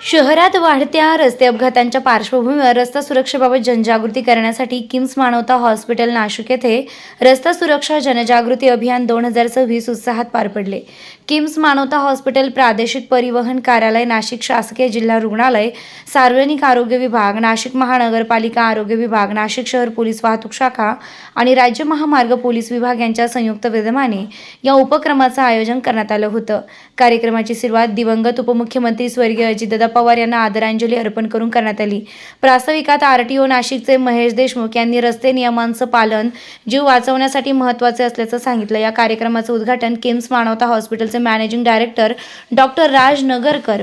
शहरात वाढत्या रस्ते अपघातांच्या पार्श्वभूमीवर रस्ता सुरक्षेबाबत जनजागृती करण्यासाठी किम्स मानवता हॉस्पिटल नाशिक येथे रस्ता सुरक्षा जनजागृती अभियान 2026 उत्साहात पार पडले। किम्स मानवता हॉस्पिटल, प्रादेशिक परिवहन कार्यालय, नाशिक शासकीय जिल्हा रुग्णालय, सार्वजनिक आरोग्य विभाग, नाशिक महानगरपालिका आरोग्य विभाग, नाशिक शहर पोलीस वाहतूक शाखा आणि राज्य महामार्ग पोलीस विभाग यांच्या संयुक्त विद्यमाने या उपक्रमाचं आयोजन करण्यात आलं होतं। कार्यक्रमाची सुरुवात दिवंगत उपमुख्यमंत्री स्वर्गीय अजितदादा पवार यांना आदरांजली अर्पण करून करण्यात आली। प्रास्ताविकात आरटीओ नाशिकचे महेश देशमुख यांनी रस्ते नियमांचं पालन जीव वाचवण्यासाठी महत्त्वाचे असल्याचं सांगितलं। या कार्यक्रमाचं उद्घाटन किम्स मानवता हॉस्पिटलचे मॅनेजिंग डायरेक्टर डॉक्टर राज नगरकर,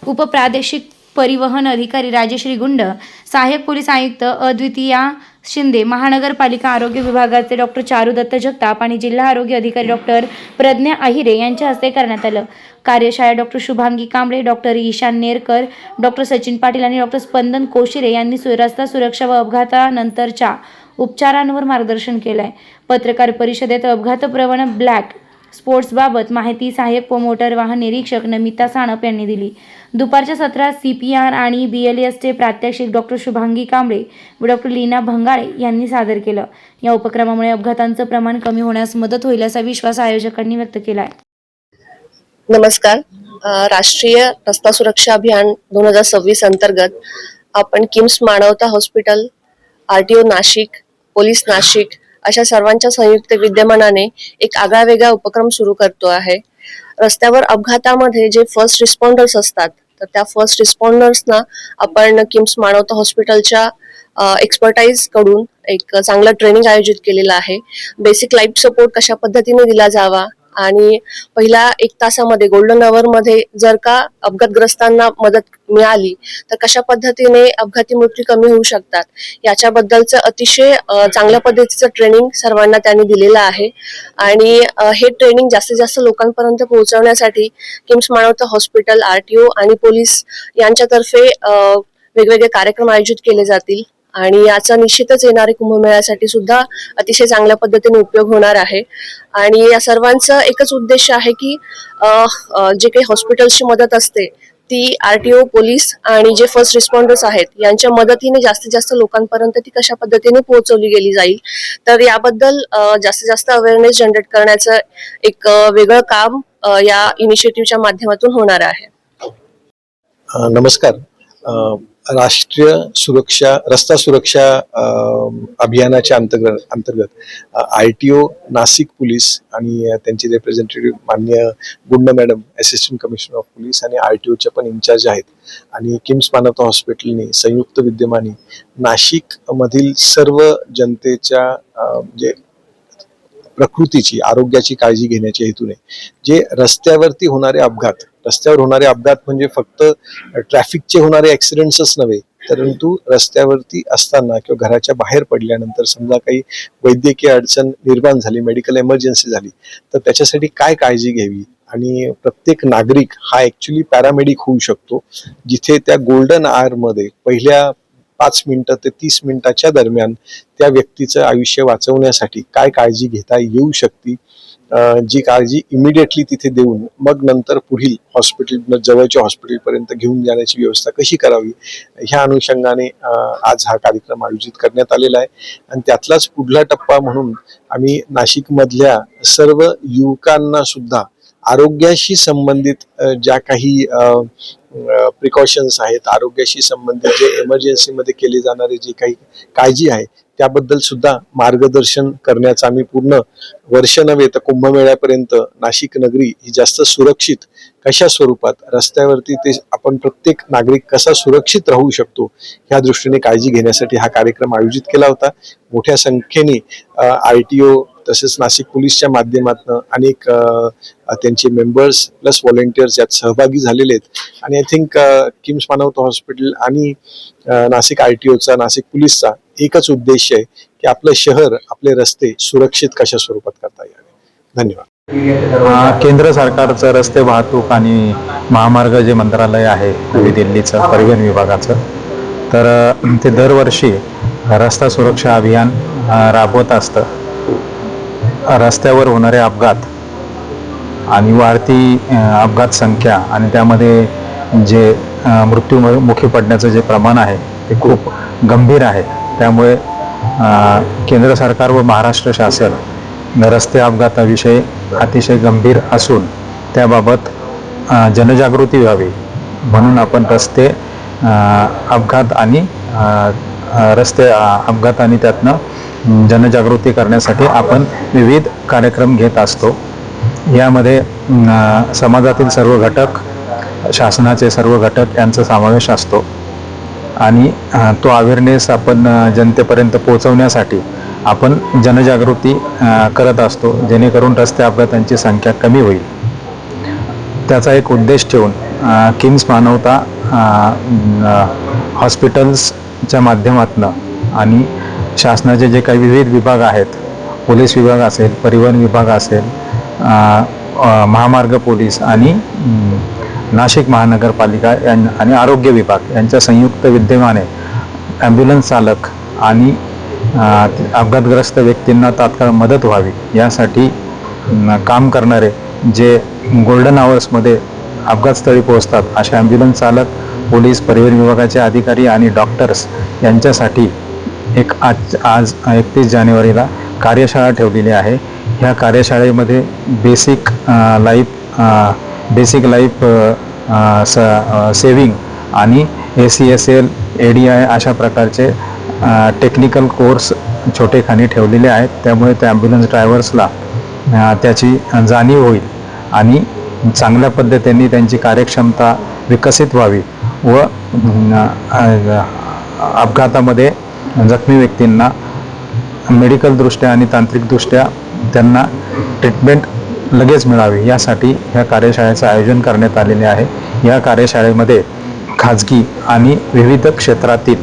उपप्रादेशिक परिवहन अधिकारी राजेश्री गुंड, सहाय्यक पोलीस आयुक्त अद्वितीया शिंदे, महानगरपालिका आरोग्य विभागाचे डॉक्टर चारुदत्त जगताप आणि जिल्हा आरोग्य अधिकारी डॉक्टर प्रज्ञा अहिरे यांच्या हस्ते करण्यात आलं। कार्यशाळेत doctor Shubhangi Kamble, doctor Ishan Nerkar, doctor Sachin Patil आणि डॉक्टर स्पंदन कोशिरे यांनी रस्ता सुरक्षा व अपघातानंतरच्या उपचारांवर मार्गदर्शन केलंय। पत्रकार परिषदेत अपघातप्रवण ब्लॅक स्पोर्ट्सबाबत माहिती सहाय्यक मोटर वाहन निरीक्षक नमिता सानप यांनी दिली। दुपारच्या सत्रात CPR आणि BLSचे प्रात्यक्षिक डॉक्टर शुभांगी कांबळे व डॉक्टर लीना भंगाळे यांनी सादर केलं। या उपक्रमामुळे अपघातांचं प्रमाण कमी होण्यास मदत होईल असा विश्वास आयोजकांनी व्यक्त केला आहे। नमस्कार। राष्ट्रीय रस्ता सुरक्षा अभियान 2026 अंतर्गत आपण किम्स मानवता hospital, RTO Nashik, police Nashik अशा सर्वांच्या संयुक्त विद्यमानाने एक आगळावेगळा उपक्रम सुरू करतो आहे। रस्त्यावर अपघातामध्ये जे फर्स्ट रिस्पॉन्डर्स असतात, तर त्या फर्स्ट रिस्पॉन्डर्सना आपण किम्स मानवता हॉस्पिटलच्या एक्सपर्टाइज कडून एक चांगलं ट्रेनिंग आयोजित केलेलं आहे। बेसिक लाईफ सपोर्ट कशा पद्धतीने दिला जावा आणि पहिला 1 तासामध्ये गोल्डन आवर मध्ये जर का अपघातग्रस्तांना मदत मिळाली तर कशा पद्धतीने अपघाती मृत्यू कमी होऊ शकतात याच्याबद्दलचं अतिशय चांगल्या पद्धतीचं ट्रेनिंग सर्वांना त्यांनी दिलेलं आहे। आणि हे ट्रेनिंग जास्तीत जास्त लोकांपर्यंत पोहोचवण्यासाठी किम्स मानवता हॉस्पिटल, RTO आणि पोलीस यांच्यातर्फे वेगवेगळे कार्यक्रम आयोजित केले जातील आणि याचा निश्चितच येणारे कुंभमेळ्यासाठी सुद्धा अतिशय चांगल्या पद्धतीने उपयोग होणार आहे। आणि या सर्वांचा एकच उद्देश आहे की जे काही हॉस्पिटल्सची मदत असते ती RTO, पोलीस आणि जे फर्स्ट रिस्पॉन्डर्स आहेत यांच्या मदतीने जास्तीत जास्त लोकांपर्यंत ती कशा पद्धतीने पोहोचवली गेली जाईल, तर याबद्दल जास्तीत जास्त अवेअरनेस जनरेट करण्याचं एक वेगळं काम या इनिशिएटिव्हच्या माध्यमातून होणार आहे। नमस्कार। राष्ट्रीय रस्ता सुरक्षा अभियानाच्या अंतर्गत RTO नाशिक पोलीस आणि त्यांचे रिप्रेझेंटेटिव्ह मान्य गुंड madam, assistant commissioner of police आणि RTOचे पण इंचार्ज आहेत आणि किम्स मानवता हॉस्पिटलने संयुक्त विद्यमाने नाशिक मधील सर्व जनतेच्या जे प्रकृतीची, आरोग्याची काळजी घेण्याच्या हेतूने जे रस्त्यावर होणारे अपघात म्हणजे फक्त ट्रॅफिकचे होणारे ऍक्सिडेंट्सच नव्हे, परंतु रस्त्यावरती असताना किंवा घराच्या बाहेर पडल्यानंतर समजा काही वैद्यकीय अडचण निर्माण झाली, मेडिकल इमर्जन्सी झाली, तर त्याच्यासाठी काय काळजी घ्यावी। आणि प्रत्येक नागरिक हा ऍक्च्युली पॅरामेडिक होऊ शकतो, जिथे त्या गोल्डन आवर मध्ये पहिल्या 5 मिनिटं ते 30 मिनिटाच्या दरम्यान त्या व्यक्तीचं आयुष्य वाचवण्यासाठी काय काळजी घेता येऊ शकते, जी काळजी इमिडिएटली तिथे देऊन मग नंतर पुढील हॉस्पिटल, जवळच्या हॉस्पिटलपर्यंत घेऊन जाण्याची व्यवस्था कशी करावी, ह्या अनुषंगाने आज हा कार्यक्रम आयोजित करण्यात आलेला आहे। आणि त्यातलाच पुढला टप्पा म्हणून आम्ही नाशिक मधल्या सर्व युवकांना सुद्धा आरोग्याशी संबंधित ज्या काही प्रिकॉशन्स आहेत, आरोग्याशी संबंधित जे इमर्जन्सी मध्ये केले जाणारे जे काही काळजी आहे त्याबद्दल सुद्धा मार्गदर्शन करण्याचा आम्ही पूर्ण वर्ष नव्हे तर कुंभमेळ्यापर्यंत नाशिक नगरी ही जास्त सुरक्षित कशा स्वरूपात रस्त्यावरती ते आपण प्रत्येक नागरिक कसा सुरक्षित राहू शकतो ह्या दृष्टीने काळजी घेण्यासाठी हा कार्यक्रम आयोजित केला होता। मोठ्या संख्येने RTO तसेच नाशिक पोलीसच्या माध्यमातून अनेक त्यांचे मेंबर्स प्लस व्हॉलेंटियर्स यात सहभागी झालेले आहेत आणि आय थिंक किम्स मानवता हॉस्पिटल आणि नाशिक RTOचा, नाशिक पोलीसचा एकच उद्देश आहे की आपलं शहर, आपले रस्ते सुरक्षित कशा स्वरूपात करता यावे। धन्यवाद। केंद्र सरकारचं रस्ते वाहतूक आणि महामार्ग जे मंत्रालय आहे नवी दिल्लीचं परिवहन विभागाचं, तर ते दरवर्षी रस्ता सुरक्षा अभियान राबवत असतं। रस्त्यावर होणारे अपघात आणि वाढती अपघात संख्या आणि त्यामध्ये जे मृत्युमुखी पडण्याचं जे प्रमाण आहे ते खूप गंभीर आहे. त्यामुळे केंद्र सरकार व महाराष्ट्र शासन रस्ते अपघाताविषयी अतिशय गंभीर असून त्याबाबत जनजागृती व्हावी म्हणून आपण रस्ते अपघात आणि त्यातनं जनजागृती करण्यासाठी आपण विविध कार्यक्रम घेत असतो. यामध्ये समाजातील सर्व घटक, शासनाचे सर्व घटक यांचा समावेश असतो आणि तो अवेअरनेस आपण जनतेपर्यंत पोहोचवण्यासाठी आपण जनजागृती करत असतो, जेणेकरून रस्ते अपघातांची संख्या कमी होईल. त्याचा एक उद्देश ठेवून किम्स मानवता हॉस्पिटल्सच्या माध्यमातून आणि शासनाचे जे काही विविध विभाग आहेत, पोलीस विभाग असेल, परिवहन विभाग असेल, महामार्ग पोलीस आणि नाशिक महानगरपालिका आणि आरोग्य विभाग यांच्या संयुक्त विद्यमाने ॲम्ब्युलन्स चालक आणि अपघातग्रस्त व्यक्तींना तात्काळ मदत व्हावी यासाठी काम करणारे जे गोल्डन आवर्समध्ये अपघातस्थळी पोहोचतात अशा ॲम्ब्युलन्स चालक, पोलीस, परिवहन विभागाचे अधिकारी आणि डॉक्टर्स यांच्यासाठी आज 31 जानेवारीला कार्यशाळा ठेवलेली आहे. ह्या कार्यशाळेमध्ये बेसिक लाईफ सेविंग आणि ACSL, ADI अशा प्रकारचे टेक्निकल कोर्स छोटेखानी ठेवलेले आहेत. त्यामुळे त्या ॲम्ब्युलन्स ड्रायव्हर्सला त्याची जाणीव होईल आणि चांगल्या पद्धतीने त्यांची कार्यक्षमता विकसित व्हावी व अपघातामध्ये जखमी व्यक्तींना मेडिकलदृष्ट्या आणि तांत्रिकदृष्ट्या त्यांना ट्रीटमेंट लगेच मिळावी यासाठी ह्या कार्यशाळेचं आयोजन करण्यात आलेले आहे. या कार्यशाळेमध्ये खाजगी आणि विविध क्षेत्रातील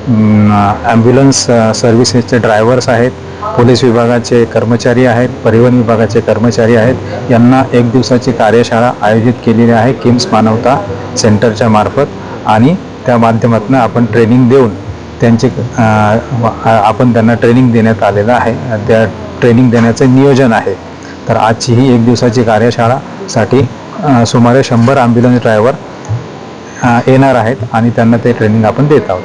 ॲम्ब्युलन्स सर्व्हिसेसचे ड्रायव्हर्स आहेत, पोलीस विभागाचे कर्मचारी आहेत, परिवहन विभागाचे कर्मचारी आहेत. यांना 1 दिवसाची कार्यशाळा आयोजित केलेली आहे किम्स मानवता सेंटरच्या मार्फत आणि त्या माध्यमातून आपण ट्रेनिंग देऊन त्यांना ट्रेनिंग देण्यात आलेलं आहे. त्या ट्रेनिंग देण्याचं नियोजन आहे. तर आजची ही 1 दिवसाची कार्यशाळासाठी सुमारे 100 ॲम्ब्युलन्स ड्रायव्हर येणार आहेत आणि त्यांना ते ट्रेनिंग आपण देत आहोत.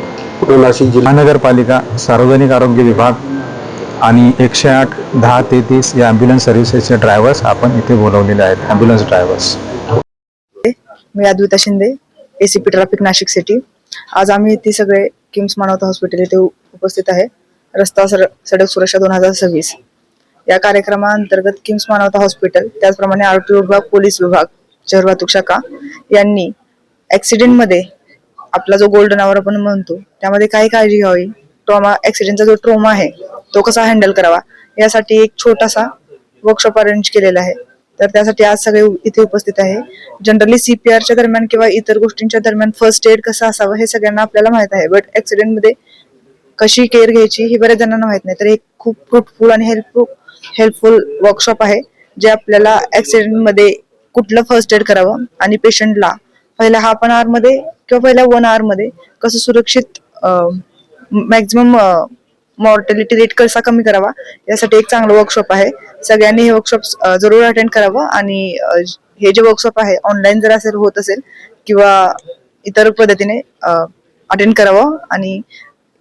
नाशिक जिल्हा महानगरपालिका, सार्वजनिक आरोग्य विभाग आणि 108, 10 ते 30 या ॲम्ब्युलन्स सर्व्हिसेसचे ड्रायव्हर्स आपण इथे बोलवलेले आहेत. Ambulance drivers. मी Advita Shinde, ACP traffic Nashik city. आज आम्ही इथे सगळे किम्स मानवता हॉस्पिटल येथे उपस्थित आहे. रस्ता सडक सुरक्षा 2026 या कार्यक्रमाअंतर्गत किम्स मानवता हॉस्पिटल, त्याचप्रमाणे RTO विभाग, पोलीस विभाग, शहर वाहतूक शाखा यांनी ऍक्सिडेंटमध्ये आपला जो गोल्डन आवर आपण म्हणतो त्यामध्ये काय काळजी घ्यावी, ऍक्सिडेंटचा जो ट्रॉमा आहे तो कसा हँडल करावा यासाठी एक छोटासा वर्कशॉप अरेंज केलेला आहे. तर त्यासाठी आज सगळे इथे उपस्थित आहे. जनरली CPRच्या दरम्यान किंवा इतर गोष्टींच्या दरम्यान फर्स्ट एड कसं असावं हे सगळ्यांना आपल्याला माहित आहे, बट ऍक्सिडेंटमध्ये कशी केअर घ्यायची ही बऱ्याच जणांना माहित नाही. तर एक खूप फ्रुटफुल आणि हेल्पफुल वर्कशॉप आहे जे आपल्याला ऍक्सिडेंटमध्ये कुठलं फर्स्ट एड करावं आणि पेशंटला पहिल्या हाफ एन आवर मध्ये किंवा पहिल्या 1 आवर मध्ये कसं सुरक्षित मॅक्झिमम मॉर्टॅलिटी रेट कसा कमी करावा यासाठी एक चांगलं वर्कशॉप आहे. सगळ्यांनी हे वर्कशॉप जरूर अटेंड करावं आणि हे जे वर्कशॉप आहे ऑनलाईन जर असेल होत असेल किंवा इतर पद्धतीने अटेंड करावं. आणि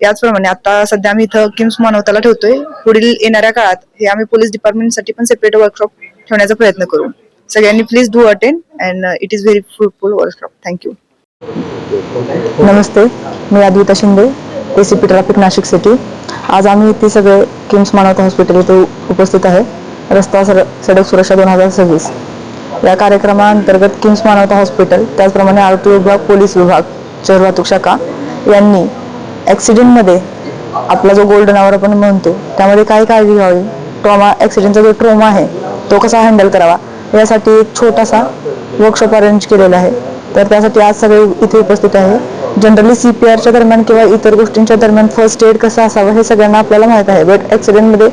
याचप्रमाणे आता सध्या आम्ही इथं किम्स मानवताला ठेवतोय. पुढील येणाऱ्या काळात हे आम्ही पोलीस डिपार्टमेंटसाठी पण सेपरेट वर्कशॉप ठेवण्याचा प्रयत्न करू. सगळ्यांनी please do attend and it is very fruitful workshop. Thank you. Namaste, me Advita Shinde, ACP traffic Nashik city. आज आम्ही इथे सगळे किम्स मानवता हॉस्पिटल येथे उपस्थित आहे. रस्ता सडक सुरक्षा 2026 या कार्यक्रमाअंतर्गत किम्स मानवता हॉस्पिटल, त्याचप्रमाणे RTO विभाग, पोलीस विभाग, शहर वाहतूक शाखा यांनी ऍक्सिडेंटमध्ये आपला जो गोल्डन आवर आपण म्हणतो त्यामध्ये काय काळजी घ्यावी, ऍक्सिडेंटचा जो ट्रॉमा आहे तो कसा हँडल करावा यासाठी एक छोटासा वर्कशॉप अरेंज केलेला आहे. तर त्यासाठी आज सगळे इथे उपस्थित आहे. जनरली CPRच्या दरम्यान किंवा इतर गोष्टींच्या दरम्यान फर्स्ट एड कसं असावं हे सगळ्यांना आपल्याला माहित आहे, बट ऍक्सिडेंटमध्ये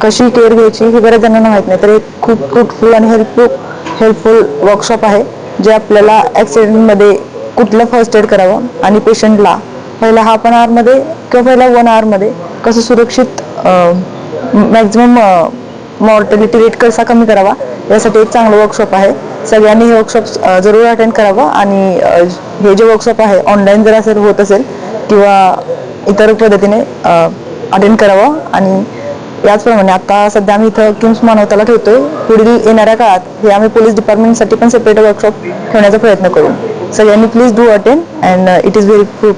कशी केअर घ्यायची हे बऱ्याच जणांना माहित नाही. तर एक खूप फ्रुटफुल आणि हेल्पफुल वर्कशॉप आहे जे आपल्याला ऍक्सिडेंटमध्ये कुठलं फर्स्ट एड करावं आणि पेशंटला पहिल्या हाफ एन आवर मध्ये किंवा पहिल्या 1 आवर मध्ये कसं सुरक्षित मॅक्झिमम मॉर्टॅलिटी रेट कसा कमी करावा यासाठी एक चांगलं वर्कशॉप आहे. सगळ्यांनी हे वर्कशॉप जरूर अटेंड करावं आणि हे जे वर्कशॉप आहे ऑनलाईन जर असेल होत असेल किंवा इतर पद्धतीने अटेंड करावं. आणि याचप्रमाणे आता सध्या आम्ही इथं किम्स मानवताला ठेवतोय. पुढील येणाऱ्या काळात हे आम्ही पोलीस डिपार्टमेंटसाठी पण सेपरेट वर्कशॉप ठेवण्याचा प्रयत्न करू. सगळ्यांनी please do attend and it is very fruitful.